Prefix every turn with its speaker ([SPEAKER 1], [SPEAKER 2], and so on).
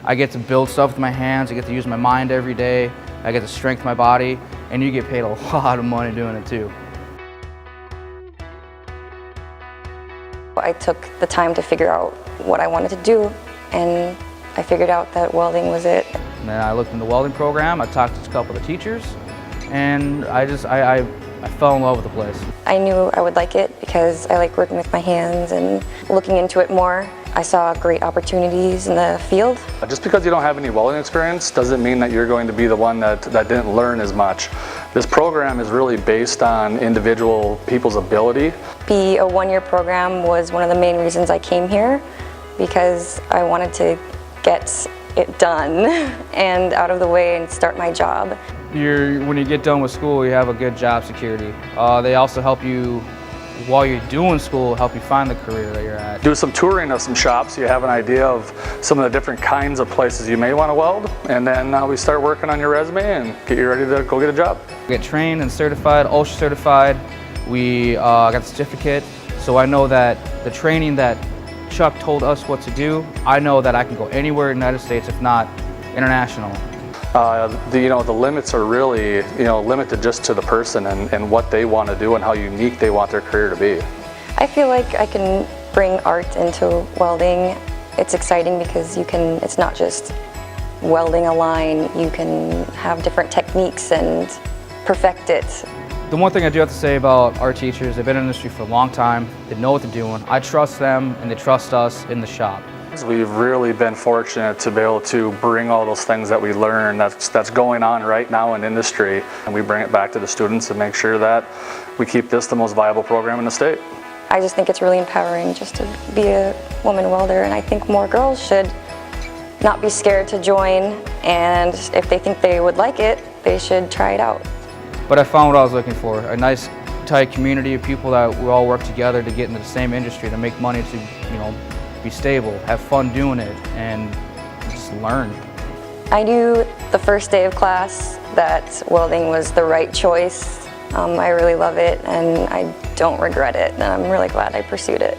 [SPEAKER 1] I get to build stuff with my hands, I get to use my mind every day, I get to strengthen my body, and you get paid a lot of money doing it too.
[SPEAKER 2] I took the time to figure out what I wanted to do, and I figured out that welding was it.
[SPEAKER 1] And then I looked in the welding program, I talked to a couple of the teachers, and I fell in love with the place.
[SPEAKER 2] I knew I would like it because I like working with my hands, and looking into it more, I saw great opportunities in the field.
[SPEAKER 3] Just because you don't have any welding experience doesn't mean that you're going to be the one that didn't learn as much. This program is really based on individual people's ability.
[SPEAKER 2] Be a one-year program was one of the main reasons I came here, because I wanted to get it done and out of the way and start my job.
[SPEAKER 1] When you get done with school, you have a good job security. They also help you, while you're doing school, help you find the career that you're at.
[SPEAKER 3] Do some touring of some shops so you have an idea of some of the different kinds of places you may want to weld, and then we start working on your resume and get you ready to go get a job.
[SPEAKER 1] Get trained and certified, OSHA certified. We got the certificate, so I know that the training that Chuck told us what to do, I know that I can go anywhere in the United States, if not international.
[SPEAKER 3] The limits are really limited just to the person and what they want to do and how unique they want their career to be.
[SPEAKER 2] I feel like I can bring art into welding. It's exciting because it's not just welding a line, you can have different techniques and perfect it.
[SPEAKER 1] The one thing I do have to say about our teachers, they've been in the industry for a long time, they know what they're doing. I trust them and they trust us in the shop.
[SPEAKER 3] We've really been fortunate to be able to bring all those things that we learn that's going on right now in industry, and we bring it back to the students and make sure that we keep this the most viable program in the state.
[SPEAKER 2] I just think it's really empowering just to be a woman welder, and I think more girls should not be scared to join, and if they think they would like it, they should try it out.
[SPEAKER 1] But I found what I was looking for, a nice tight community of people that we all work together to get into the same industry, to make money, to be stable, have fun doing it, and just learn.
[SPEAKER 2] I knew the first day of class that welding was the right choice. I really love it and I don't regret it, and I'm really glad I pursued it.